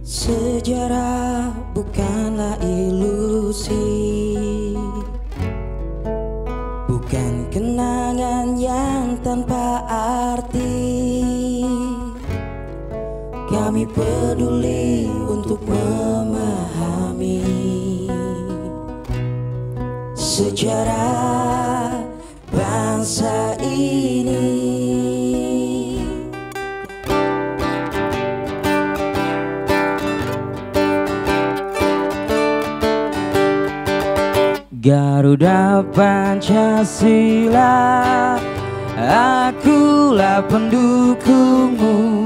Sejarah bukanlah ilusi, bukan kenangan yang tanpa arti. Kami peduli untuk memahami sejarah bangsa ini. Garuda Pancasila, akulah pendukungmu,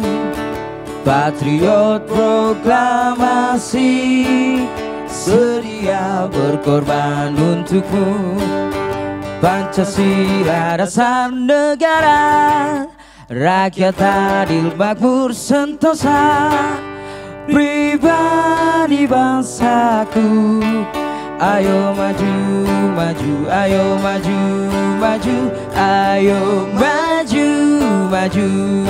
patriot proklamasi, sedia berkorban untukmu. Pancasila dasar negara, rakyat adil makmur sentosa, pribadi bangsaku. Ayo maju, maju, ayo maju, maju, ayo maju, maju.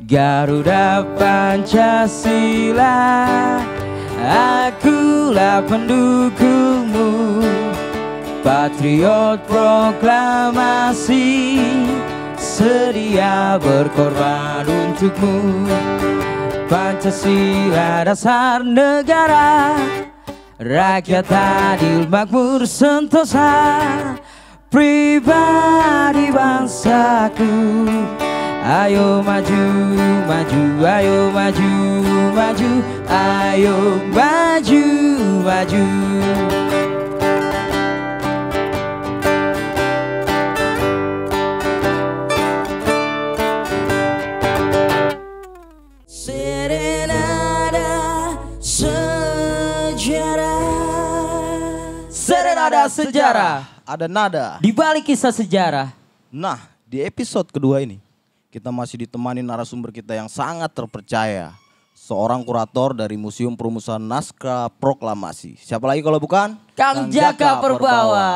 Garuda Pancasila, akulah pendukungmu, patriot proklamasi, sedia berkorban untukmu. Pancasila dasar negara, rakyat adil makmur sentosa, pribadi bangsaku. Ayo maju, maju, ayo maju, maju, ayo maju, maju. Serenada sejarah, ada nada di balik kisah sejarah. Nah, di episode kedua ini kita masih ditemani narasumber kita yang sangat terpercaya, seorang kurator dari Museum Perumusan Naskah Proklamasi. Siapa lagi kalau bukan Kang Jaka Perbawa.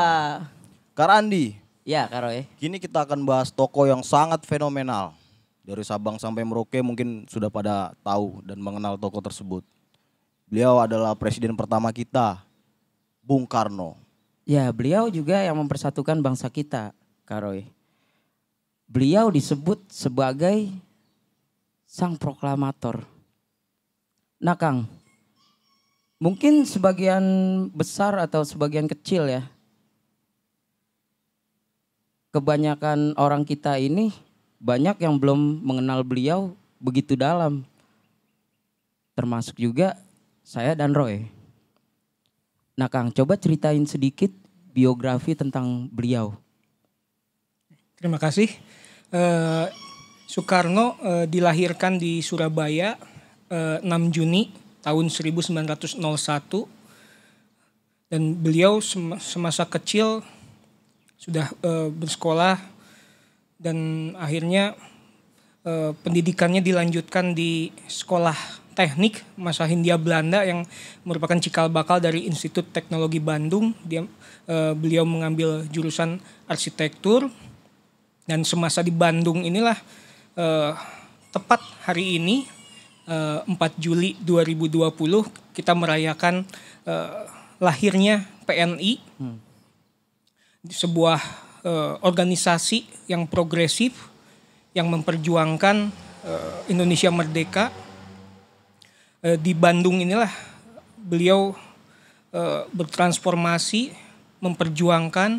Kak Randi. Ya, Kak Roy. Kini kita akan bahas tokoh yang sangat fenomenal. Dari Sabang sampai Merauke mungkin sudah pada tahu dan mengenal tokoh tersebut. Beliau adalah presiden pertama kita, Bung Karno. Ya, beliau juga yang mempersatukan bangsa kita, Kak Roy. Beliau disebut sebagai sang proklamator. Nah, Kang, mungkin sebagian besar atau sebagian kecil ya, kebanyakan orang kita ini banyak yang belum mengenal beliau begitu dalam. Termasuk juga saya dan Roy. Nah, Kang, coba ceritain sedikit biografi tentang beliau. Terima kasih. Soekarno dilahirkan di Surabaya 6 Juni tahun 1901. Dan beliau semasa kecil sudah bersekolah dan akhirnya pendidikannya dilanjutkan di sekolah teknik masa Hindia Belanda yang merupakan cikal bakal dari Institut Teknologi Bandung. Beliau mengambil jurusan arsitektur dan semasa di Bandung inilah tepat hari ini 4 Juli 2020 kita merayakan lahirnya PNI, sebuah organisasi yang progresif yang memperjuangkan Indonesia merdeka. Di Bandung inilah beliau bertransformasi, memperjuangkan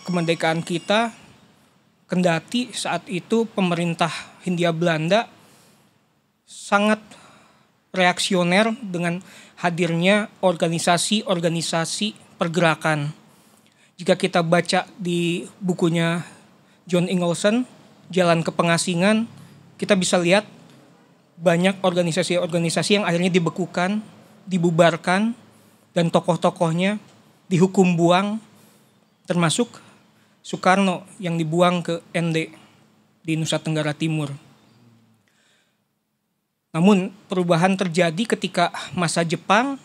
kemerdekaan kita, kendati saat itu pemerintah Hindia Belanda sangat reaksioner dengan hadirnya organisasi-organisasi pergerakan. Jika kita baca di bukunya John Ingolson, Jalan ke Pengasingan, kita bisa lihat banyak organisasi-organisasi yang akhirnya dibekukan, dibubarkan, dan tokoh-tokohnya dihukum buang, termasuk Soekarno yang dibuang ke ND di Nusa Tenggara Timur. Namun perubahan terjadi ketika masa Jepang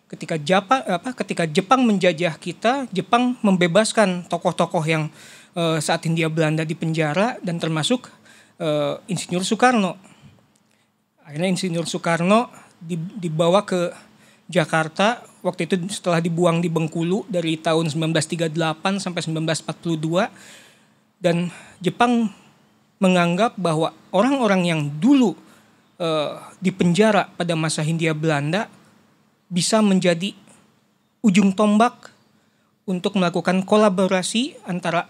ketika Jepang menjajah kita, Jepang membebaskan tokoh-tokoh yang saat Hindia Belanda di penjara dan termasuk Insinyur Soekarno. Akhirnya Insinyur Soekarno dibawa ke Jakarta. Waktu itu setelah dibuang di Bengkulu dari tahun 1938 sampai 1942. Dan Jepang menganggap bahwa orang-orang yang dulu di penjara pada masa Hindia Belanda bisa menjadi ujung tombak untuk melakukan kolaborasi antara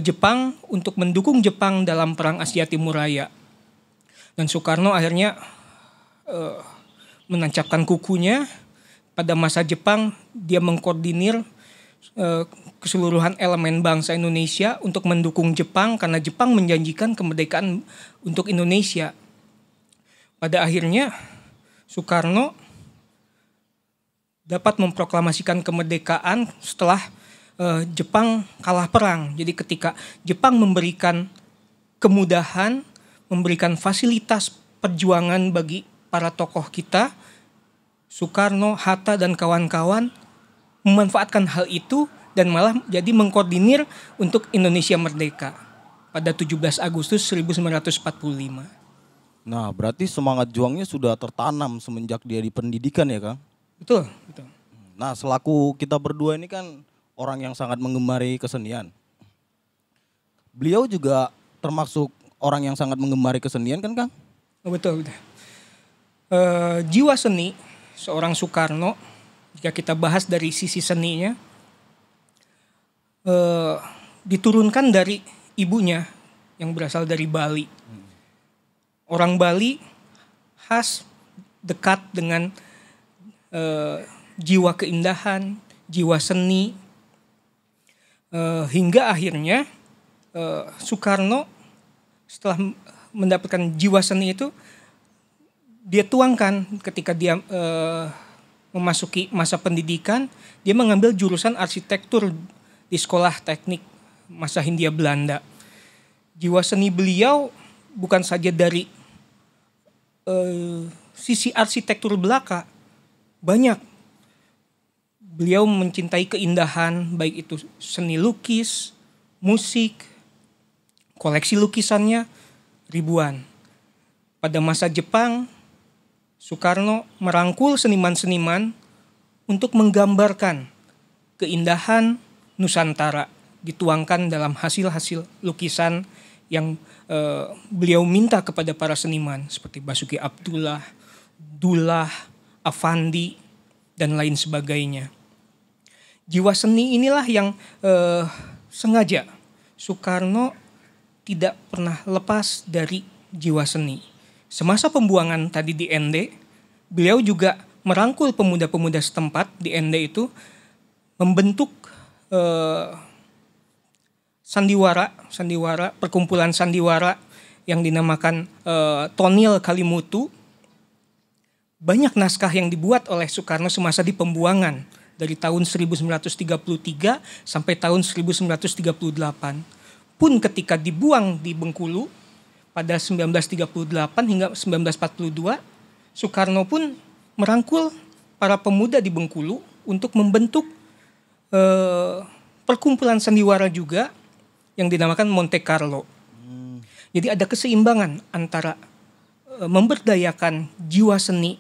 Jepang untuk mendukung Jepang dalam Perang Asia Timur Raya. Dan Soekarno akhirnya menancapkan kukunya. Pada masa Jepang dia mengkoordinir keseluruhan elemen bangsa Indonesia untuk mendukung Jepang karena Jepang menjanjikan kemerdekaan untuk Indonesia. Pada akhirnya Soekarno dapat memproklamasikan kemerdekaan setelah Jepang kalah perang. Jadi ketika Jepang memberikan kemudahan, memberikan fasilitas perjuangan bagi para tokoh kita, Soekarno, Hatta, dan kawan-kawan memanfaatkan hal itu dan malah jadi mengkoordinir untuk Indonesia merdeka pada 17 Agustus 1945. Nah, berarti semangat juangnya sudah tertanam semenjak dia di pendidikan ya, Kang? Betul. Nah, selaku kita berdua ini kan orang yang sangat menggemari kesenian. Beliau juga termasuk orang yang sangat menggemari kesenian kan, Kang? Oh, betul. Jiwa seni seorang Soekarno, jika kita bahas dari sisi seninya, diturunkan dari ibunya yang berasal dari Bali. Orang Bali khas dekat dengan jiwa keindahan, jiwa seni, hingga akhirnya Soekarno setelah mendapatkan jiwa seni itu, dia tuangkan ketika dia memasuki masa pendidikan, dia mengambil jurusan arsitektur di sekolah teknik masa Hindia Belanda. Jiwa seni beliau bukan saja dari sisi arsitektur belaka, banyak. Beliau mencintai keindahan, baik itu seni lukis, musik, koleksi lukisannya ribuan. Pada masa Jepang, Soekarno merangkul seniman-seniman untuk menggambarkan keindahan Nusantara, dituangkan dalam hasil-hasil lukisan yang beliau minta kepada para seniman seperti Basuki Abdullah, Dullah, Afandi, dan lain sebagainya. Jiwa seni inilah yang sengaja Soekarno tidak pernah lepas dari jiwa seni. Semasa pembuangan tadi di ND, beliau juga merangkul pemuda-pemuda setempat di ND itu, membentuk sandiwara, perkumpulan sandiwara yang dinamakan Tonil Kalimutu. Banyak naskah yang dibuat oleh Soekarno semasa di pembuangan dari tahun 1933 sampai tahun 1938. Pun ketika dibuang di Bengkulu pada 1938 hingga 1942, Soekarno pun merangkul para pemuda di Bengkulu untuk membentuk perkumpulan sandiwara juga yang dinamakan Monte Carlo. Jadi ada keseimbangan antara memberdayakan jiwa seni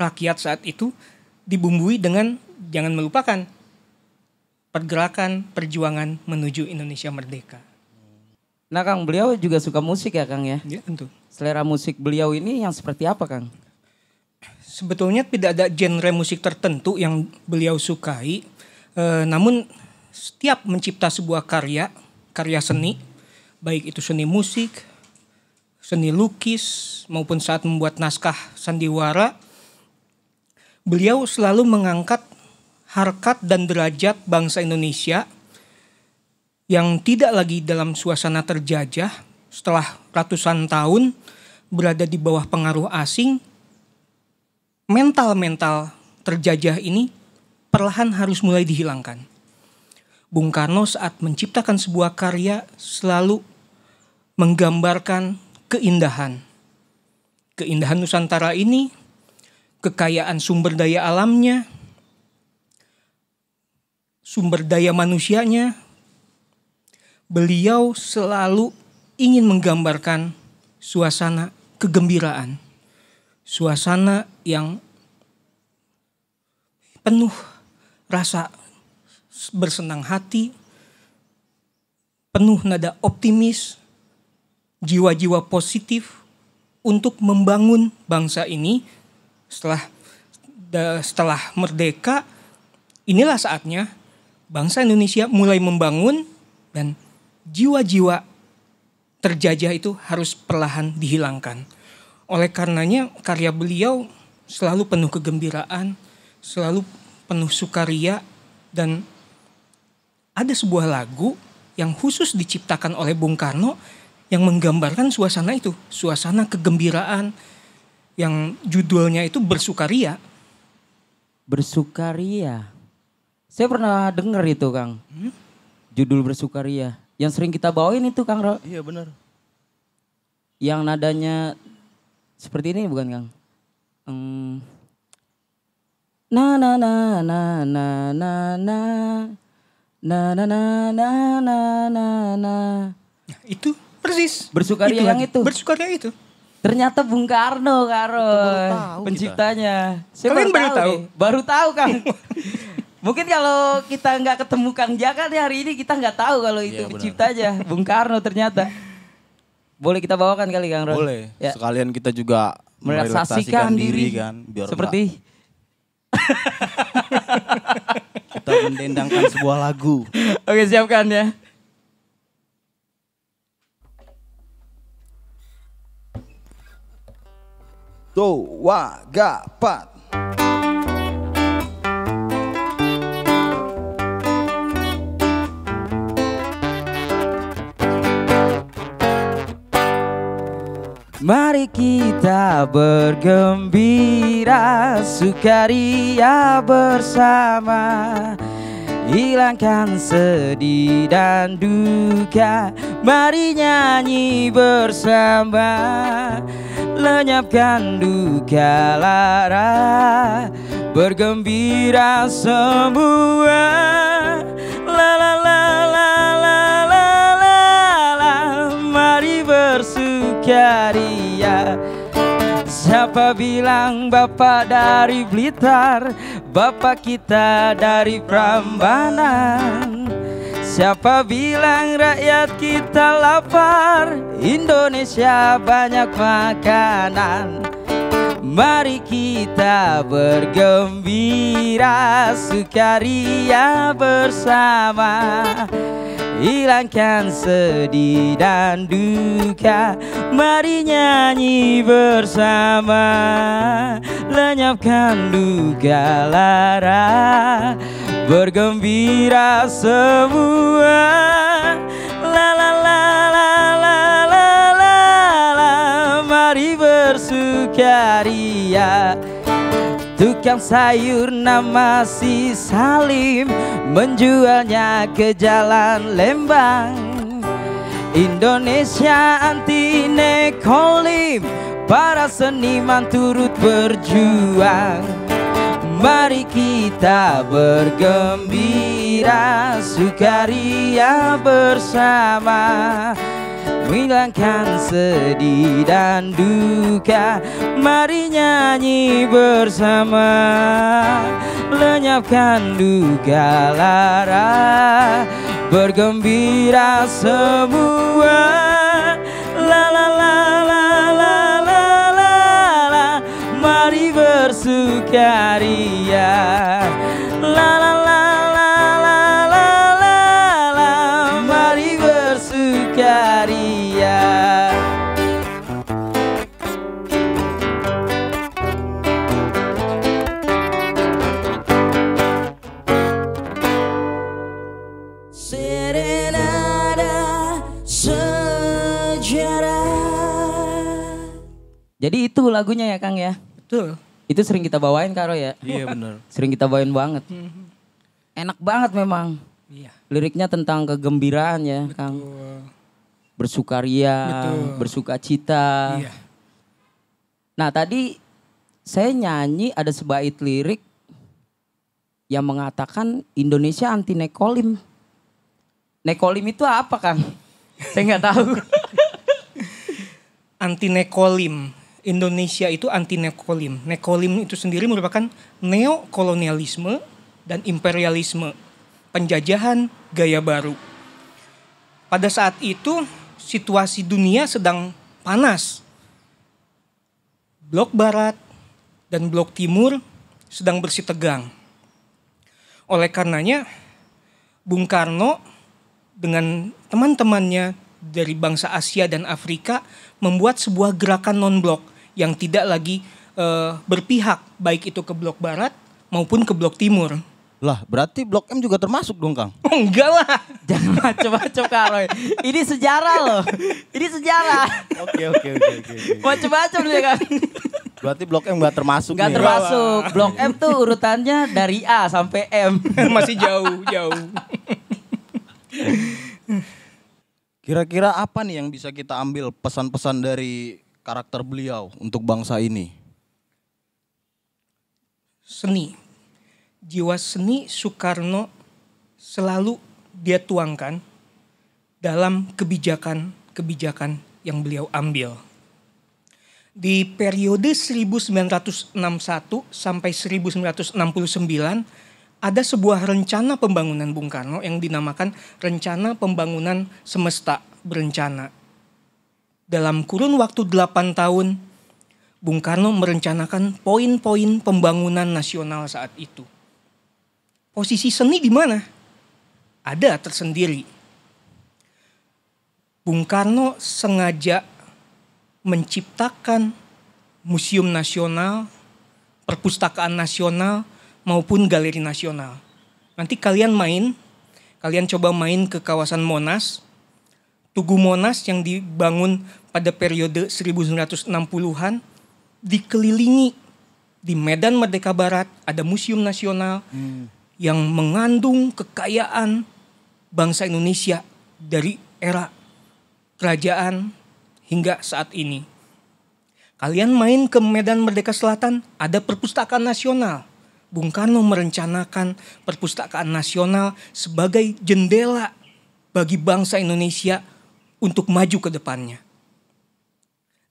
rakyat saat itu dibumbui dengan, jangan melupakan, pergerakan perjuangan menuju Indonesia merdeka. Nah Kang, beliau juga suka musik ya Kang ya? Ya, tentu. Selera musik beliau ini yang seperti apa Kang? Sebetulnya tidak ada genre musik tertentu yang beliau sukai. Namun setiap mencipta sebuah karya seni, baik itu seni musik, seni lukis, maupun saat membuat naskah sandiwara, beliau selalu mengangkat harkat dan derajat bangsa Indonesia yang tidak lagi dalam suasana terjajah setelah ratusan tahun berada di bawah pengaruh asing. Mental-mental terjajah ini perlahan harus mulai dihilangkan. Bung Karno saat menciptakan sebuah karya selalu menggambarkan keindahan. Keindahan Nusantara ini kekayaan sumber daya alamnya, sumber daya manusianya. Beliau selalu ingin menggambarkan suasana kegembiraan, suasana yang penuh rasa bersenang hati, penuh nada optimis, jiwa-jiwa positif untuk membangun bangsa ini setelah merdeka. Inilah saatnya bangsa Indonesia mulai membangun dan jiwa-jiwa terjajah itu harus perlahan dihilangkan. Oleh karenanya karya beliau selalu penuh kegembiraan, selalu penuh sukaria, dan ada sebuah lagu yang khusus diciptakan oleh Bung Karno yang menggambarkan suasana itu, suasana kegembiraan yang judulnya itu Bersukaria. Bersukaria. Saya pernah dengar itu, Kang. Judul Bersukaria. Yang sering kita bawain itu, Kang Ro. Iya benar. Yang nadanya seperti ini bukan, Kang? Na na na na na na na na na na na na na na. Nah, itu persis. Bersukaria yang itu. Bersukaria itu. Ternyata Bung Karno, Karo, tahu penciptanya. Saya Kalian baru tahu? nih. Baru tahu, Kang. Mungkin kalau kita nggak ketemu Kang Jaka nih hari ini kita nggak tahu kalau itu penciptanya Bung Karno ternyata. Boleh kita bawakan kali, Kang Ron? Boleh. Ya. Sekalian kita juga Merelaksasikan diri kan, biar seperti kita mendendangkan sebuah lagu. Oke, siapkan ya. Tuh, wa, ga, pat. Mari kita bergembira, sukaria bersama, hilangkan sedih dan duka. Mari nyanyi bersama, lenyapkan duka lara, bergembira semua. La la la la la la la la, mari bersukaria. Siapa bilang Bapak dari Blitar, Bapak kita dari Prambanan? Siapa bilang rakyat kita lapar, Indonesia banyak makanan. Mari kita bergembira, sukaria bersama, hilangkan sedih dan duka. Mari nyanyi bersama, lenyapkan duka lara, bergembira semua. La la la la la la la la, mari bersukaria. Tukang sayur nama si Salim menjualnya ke jalan Lembang. Indonesia anti nekolim, para seniman turut berjuang. Mari kita bergembira, sukaria bersama, hilangkan sedih dan duka. Mari nyanyi bersama, lenyapkan duka lara, bergembira semua. La la la la la la la la, mari bersukaria. La la la la la la la la, mari bersukaria. Serenada sejarah. Jadi itu lagunya ya, Kang ya? Betul. Itu sering kita bawain, Karo ya? Iya benar. Sering kita bawain banget. Enak banget memang. Iya. Liriknya tentang kegembiraan ya, Kang. Bersukaria, Betul. bersukacita. Iya. Nah tadi saya nyanyi ada sebait lirik yang mengatakan Indonesia anti nekolim. Nekolim itu apa, Kang? Saya nggak tahu. Anti nekolim. Indonesia itu anti nekolim. Nekolim itu sendiri merupakan neokolonialisme dan imperialisme, penjajahan gaya baru. Pada saat itu situasi dunia sedang panas. Blok Barat dan Blok Timur sedang bersitegang. Oleh karenanya Bung Karno dengan teman-temannya dari bangsa Asia dan Afrika membuat sebuah gerakan non-blok yang tidak lagi berpihak baik itu ke Blok Barat maupun ke Blok Timur. Lah, berarti Blok M juga termasuk dong, Kang? Oh, enggak lah. Jangan macam-macam, Kak Roy. Ini sejarah loh. Ini sejarah. Oke. Macam-macam nih, Kang. Berarti Blok M gak termasuk Gak nih. termasuk. Blok M tuh urutannya dari A sampai M. Masih jauh. Kira-kira apa nih yang bisa kita ambil pesan-pesan dari karakter beliau untuk bangsa ini? Seni. Jiwa seni Soekarno selalu dia tuangkan dalam kebijakan-kebijakan yang beliau ambil. Di periode 1961 sampai 1969 ada sebuah rencana pembangunan Bung Karno yang dinamakan Rencana Pembangunan Semesta Berencana. Dalam kurun waktu 8 tahun, Bung Karno merencanakan poin-poin pembangunan nasional saat itu. Posisi seni di mana? Ada tersendiri. Bung Karno sengaja menciptakan museum nasional, perpustakaan nasional, maupun galeri nasional. Nanti kalian coba main ke kawasan Monas. Tugu Monas yang dibangun pada periode 1960-an dikelilingi di Medan Merdeka Barat ada museum nasional yang mengandung kekayaan bangsa Indonesia dari era kerajaan hingga saat ini. Kalian main ke Medan Merdeka Selatan ada perpustakaan nasional. Bung Karno merencanakan perpustakaan nasional sebagai jendela bagi bangsa Indonesia untuk maju ke depannya.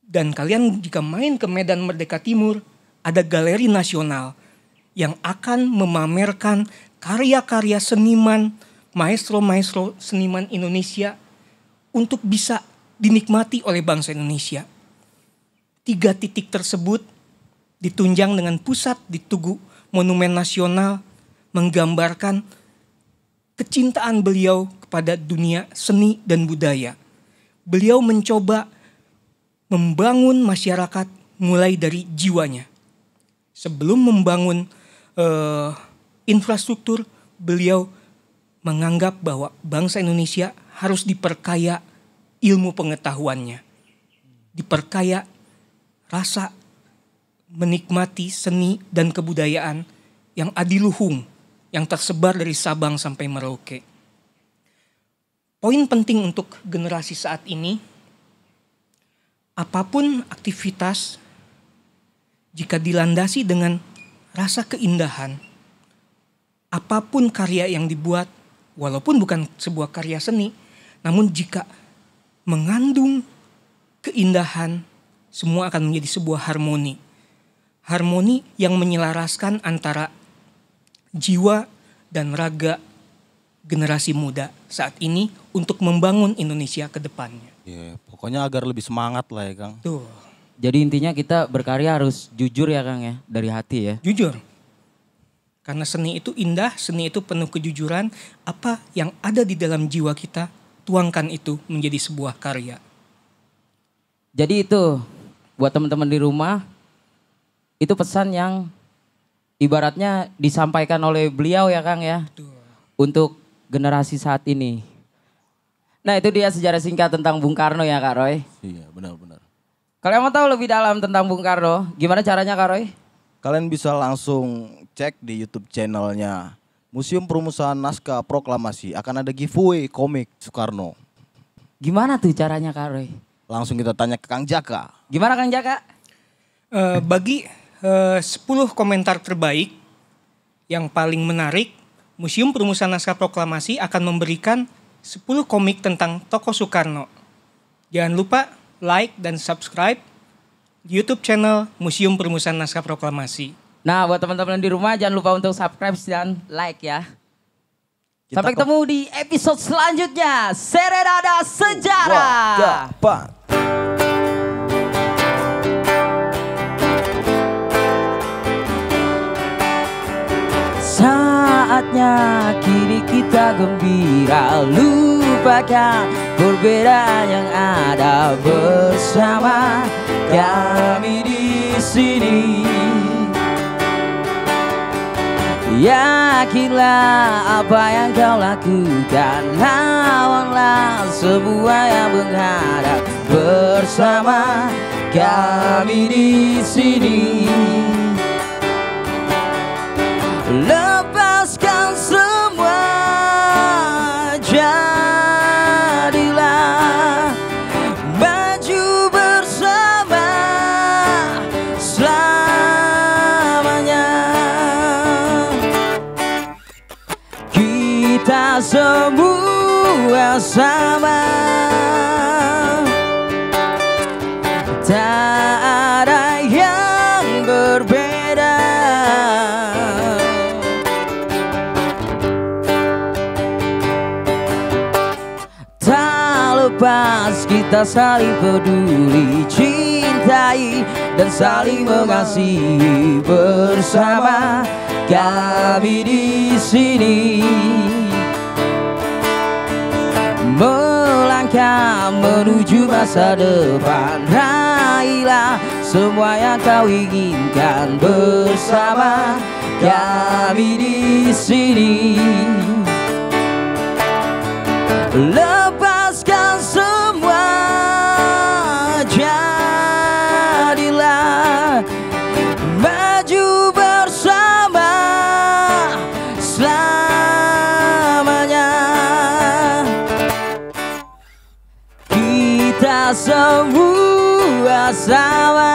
Dan kalian jika main ke Medan Merdeka Timur, ada galeri nasional yang akan memamerkan karya-karya seniman, maestro-maestro seniman Indonesia untuk bisa dinikmati oleh bangsa Indonesia. 3 titik tersebut ditunjang dengan pusat di Tugu Monumen Nasional menggambarkan kecintaan beliau kepada dunia seni dan budaya. Beliau mencoba membangun masyarakat mulai dari jiwanya. Sebelum membangun infrastruktur, beliau menganggap bahwa bangsa Indonesia harus diperkaya ilmu pengetahuannya. Diperkaya rasa menikmati seni dan kebudayaan yang adiluhung, yang tersebar dari Sabang sampai Merauke. Poin penting untuk generasi saat ini, apapun aktivitas, jika dilandasi dengan rasa keindahan, apapun karya yang dibuat, walaupun bukan sebuah karya seni, namun jika mengandung keindahan, semua akan menjadi sebuah harmoni. Harmoni yang menyelaraskan antara jiwa dan raga generasi muda saat ini untuk membangun Indonesia ke depannya. Ya, pokoknya agar lebih semangat lah ya, Kang. Tuh. Jadi intinya kita berkarya harus jujur ya, Kang ya, dari hati ya. Jujur. Karena seni itu indah, seni itu penuh kejujuran. Apa yang ada di dalam jiwa kita, tuangkan itu menjadi sebuah karya. Jadi itu buat teman-teman di rumah, itu pesan yang ibaratnya disampaikan oleh beliau ya, Kang ya. Tuh. Untuk generasi saat ini. Nah, itu dia sejarah singkat tentang Bung Karno ya, Kak Roy. Iya, benar-benar. Kalian mau tahu lebih dalam tentang Bung Karno? Gimana caranya, Kak Roy? Kalian bisa langsung cek di YouTube channelnya Museum Perumusan Naskah Proklamasi. Akan ada giveaway komik Soekarno. Gimana tuh caranya, Kak Roy? Langsung kita tanya ke Kang Jaka. Gimana, Kang Jaka? Bagi 10 komentar terbaik yang paling menarik, Museum Perumusan Naskah Proklamasi akan memberikan 10 komik tentang tokoh Soekarno. Jangan lupa like dan subscribe YouTube channel Museum Perumusan Naskah Proklamasi. Nah, buat teman-teman di rumah jangan lupa untuk subscribe dan like ya. Sampai ketemu di episode selanjutnya. Serenada Sejarah. Saatnya kini kita gembira, lupakan perbedaan yang ada bersama kami di sini. Yakinlah apa yang kau lakukan, lawanlah semua yang menghadap bersama kami di sini. Lepaskan semua, jadilah maju bersama selamanya. Kita semua sama, tak ada yang berbeda. Pas kita saling peduli, cintai dan saling mengasihi bersama kami di sini. Melangkah menuju masa depan, raihlah semua yang kau inginkan bersama kami di sini. Lepaskan semua, jadilah maju bersama selamanya. Kita semua sama,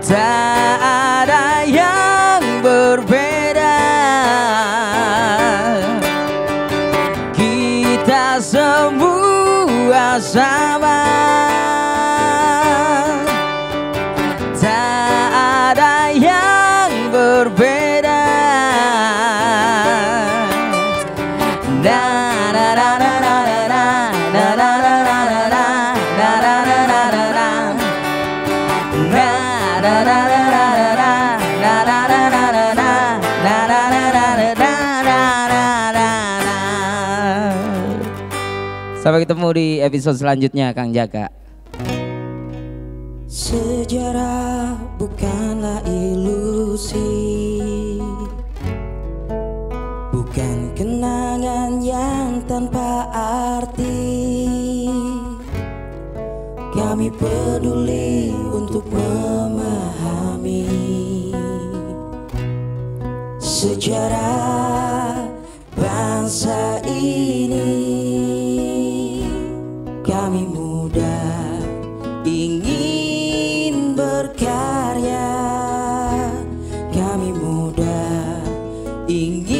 tak ada yang berbeda. Semua sama, tak ada yang berbeda. Sampai ketemu di episode selanjutnya, Kang Jaka. Sejarah bukanlah ilusi, bukan kenangan yang tanpa arti. Kami peduli untuk memahami sejarah bangsa ini. Kami muda ingin berkarya, kami muda ingin